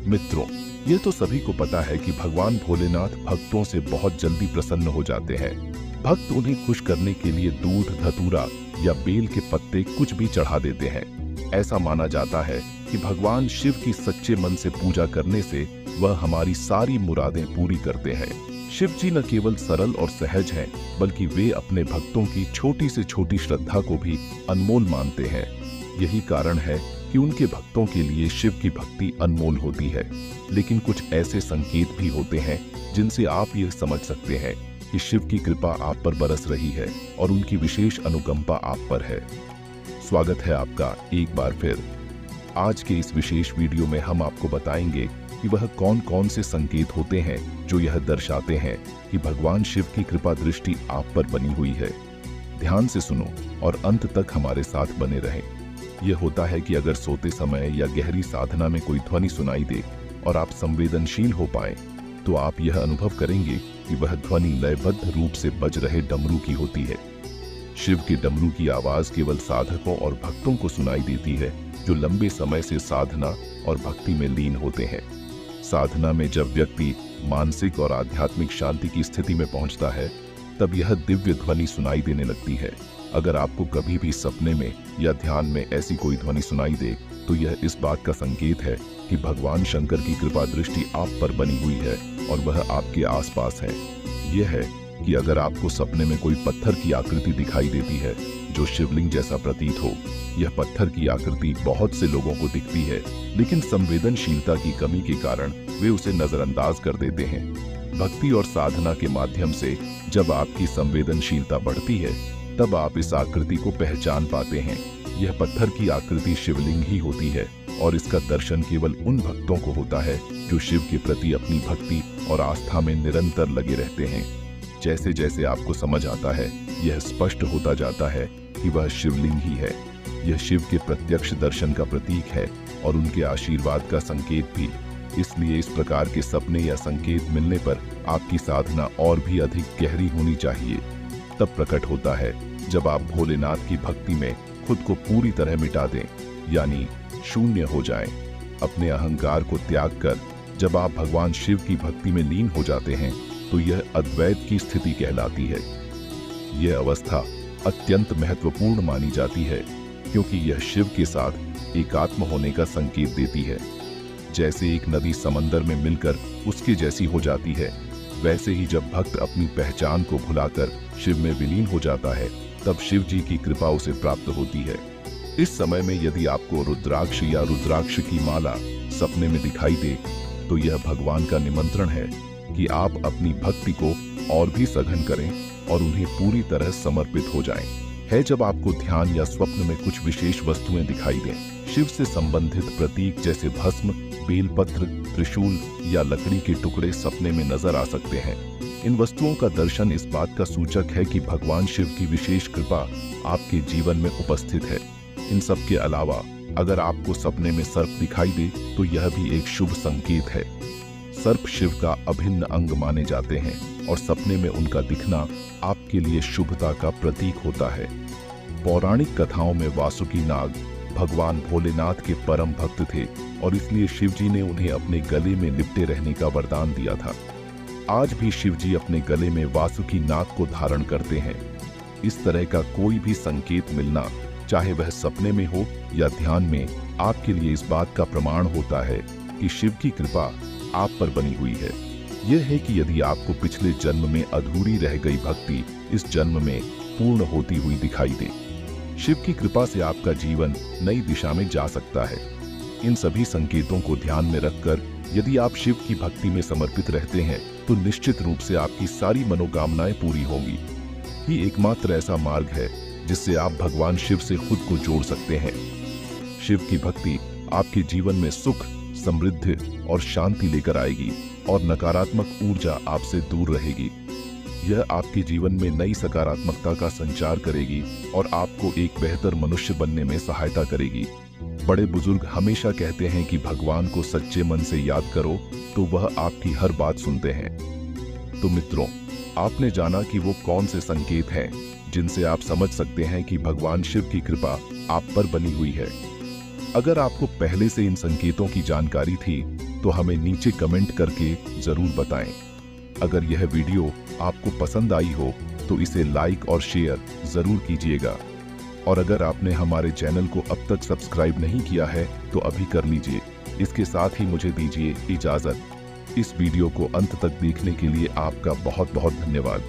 मित्रों, ये तो सभी को पता है कि भगवान भोलेनाथ भक्तों से बहुत जल्दी प्रसन्न हो जाते हैं। भक्त उन्हें खुश करने के लिए दूध, धतूरा या बेल के पत्ते कुछ भी चढ़ा देते हैं। ऐसा माना जाता है कि भगवान शिव की सच्चे मन से पूजा करने से वह हमारी सारी मुरादें पूरी करते हैं। शिव जी न केवल सरल और सहज हैं, बल्कि वे अपने भक्तों की छोटी से छोटी श्रद्धा को भी अनमोल मानते हैं। यही कारण है कि उनके भक्तों के लिए शिव की भक्ति अनमोल होती है। लेकिन कुछ ऐसे संकेत भी होते हैं जिनसे आप यह समझ सकते हैं कि शिव की कृपा आप पर बरस रही है और उनकी विशेष अनुकंपा आप पर है। स्वागत है आपका एक बार फिर। आज के इस विशेष वीडियो में हम आपको बताएंगे कि वह कौन कौन से संकेत होते हैं जो यह दर्शाते हैं कि भगवान शिव की कृपा दृष्टि आप पर बनी हुई है। ध्यान से सुनो और अंत तक हमारे साथ बने रहें। यह होता है कि अगर सोते समय या गहरी साधना में कोई ध्वनि सुनाई दे और आप संवेदनशील हो पाए, तो आप यह अनुभव करेंगे कि वह ध्वनि लयबद्ध रूप से बज रहे डमरू की होती है। शिव के डमरू की आवाज केवल साधकों और भक्तों को सुनाई देती है जो लंबे समय से साधना और भक्ति में लीन होते हैं। साधना में जब व्यक्ति मानसिक और आध्यात्मिक शांति की स्थिति में पहुंचता है, तब यह दिव्य ध्वनि सुनाई देने लगती है। अगर आपको कभी भी सपने में या ध्यान में ऐसी कोई ध्वनि सुनाई दे, तो यह इस बात का संकेत है कि भगवान शंकर की कृपा दृष्टि आप पर बनी हुई है और वह आपके आसपास है। यह है कि अगर आपको सपने में कोई पत्थर की आकृति दिखाई देती है जो शिवलिंग जैसा प्रतीत हो, यह पत्थर की आकृति बहुत से लोगों को दिखती है, लेकिन संवेदनशीलता की कमी के कारण वे उसे नजरअंदाज कर देते हैं। भक्ति और साधना के माध्यम से जब आपकी संवेदनशीलता बढ़ती है, तब आप इस आकृति को पहचान पाते हैं। यह पत्थर की आकृति शिवलिंग ही होती है और इसका दर्शन केवल उन भक्तों को होता है जो शिव के प्रति अपनी भक्ति और आस्था में निरंतर लगे रहते हैं। जैसे जैसे आपको समझ आता है, यह स्पष्ट होता जाता है कि वह शिवलिंग ही है। यह शिव के प्रत्यक्ष दर्शन का प्रतीक है और उनके आशीर्वाद का संकेत भी। इसलिए इस प्रकार के सपने या संकेत मिलने पर आपकी साधना और भी अधिक गहरी होनी चाहिए। तब प्रकट होता है जब आप भोलेनाथ की भक्ति में खुद को पूरी तरह मिटा दें, यानी शून्य हो जाएं। अपने अहंकार को त्याग कर जब आप भगवान शिव की भक्ति में लीन हो जाते हैं, तो यह अद्वैत की स्थिति कहलाती है। यह अवस्था अत्यंत महत्वपूर्ण मानी जाती है, क्योंकि यह शिव के साथ एकात्म होने का संकेत देती है। जैसे एक नदी समंदर में मिलकर उसके जैसी हो जाती है, वैसे ही जब भक्त अपनी पहचान को भुलाकर शिव में विलीन हो जाता है, तब शिव जी की कृपा उसे प्राप्त होती है। इस समय में यदि आपको रुद्राक्ष या रुद्राक्ष की माला सपने में दिखाई दे, तो यह भगवान का निमंत्रण है कि आप अपनी भक्ति को और भी सघन करें और उन्हें पूरी तरह समर्पित हो जाएं। है जब आपको ध्यान या स्वप्न में कुछ विशेष वस्तुएं दिखाई दें, शिव से संबंधित प्रतीक जैसे भस्म, बेलपत्र, त्रिशूल या लकड़ी के टुकड़े सपने में नजर आ सकते हैं। इन वस्तुओं का दर्शन इस बात का सूचक है कि भगवान शिव की विशेष कृपा आपके जीवन में उपस्थित है। इन सब के अलावा अगर आपको सपने में सर्प दिखाई दे, तो यह भी एक शुभ संकेत है। सर्प शिव का अभिन्न अंग माने जाते हैं और सपने में उनका दिखना आपके लिए शुभता का प्रतीक होता है। पौराणिक कथाओं में वासुकी नाग भगवान भोलेनाथ के परम भक्त थे और इसलिए शिव जी ने उन्हें अपने गले में लिपटे रहने का वरदान दिया था। आज भी शिव जी अपने गले में वासुकी नाग को धारण करते हैं। इस तरह का कोई भी संकेत मिलना, चाहे वह सपने में हो या ध्यान में, आपके लिए इस बात का प्रमाण होता है कि शिव की कृपा आप पर बनी हुई है। यह है कि यदि आपको पिछले जन्म में अधूरी रह गई भक्ति इस जन्म में पूर्ण होती हुई दिखाई दे, शिव की कृपा से आपका जीवन नई दिशा में जा सकता है। इन सभी संकेतों को ध्यान में रखकर यदि आप शिव की भक्ति में समर्पित रहते हैं, तो निश्चित रूप से आपकी सारी मनोकामनाएं पूरी होंगी। ही एकमात्र ऐसा मार्ग है जिससे आप भगवान शिव से खुद को जोड़ सकते हैं। शिव की भक्ति आपके जीवन में सुख, समृद्धि और शांति लेकर आएगी और नकारात्मक ऊर्जा आपसे दूर रहेगी। यह आपके जीवन में नई सकारात्मकता का संचार करेगी और आपको एक बेहतर मनुष्य बनने में सहायता करेगी। बड़े बुजुर्ग हमेशा कहते हैं कि भगवान को सच्चे मन से याद करो तो वह आपकी हर बात सुनते हैं। तो मित्रों, आपने जाना कि वो कौन से संकेत हैं जिनसे आप समझ सकते हैं कि भगवान शिव की कृपा आप पर बनी हुई है। अगर आपको पहले से इन संकेतों की जानकारी थी, तो हमें नीचे कमेंट करके जरूर बताएं। अगर यह वीडियो आपको पसंद आई हो तो इसे लाइक और शेयर जरूर कीजिएगा। और अगर आपने हमारे चैनल को अब तक सब्सक्राइब नहीं किया है तो अभी कर लीजिए। इसके साथ ही मुझे दीजिए इजाजत। इस वीडियो को अंत तक देखने के लिए आपका बहुत बहुत धन्यवाद।